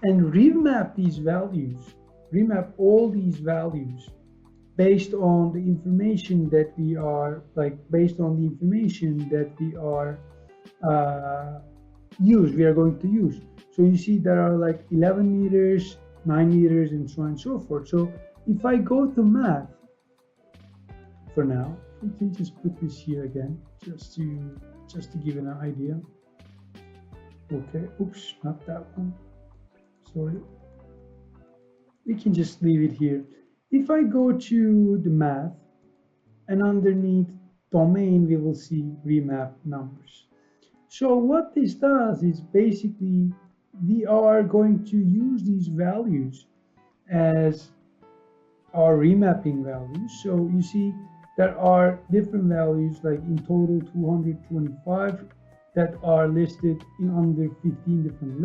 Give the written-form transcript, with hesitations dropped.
and remap these values, remap all these values based on the information that we are we are going to use. So you see there are like 11 meters, 9 meters, and so on and so forth. So if I go to math for now, we can just put this here again, just to give an idea. Okay, oops, not that one. Sorry. We can just leave it here. If I go to the math, and underneath domain, we will see remap numbers. So what this does is basically we are going to use these values as our remapping values. So you see there are different values, like in total 225 that are listed in under 15 different lists.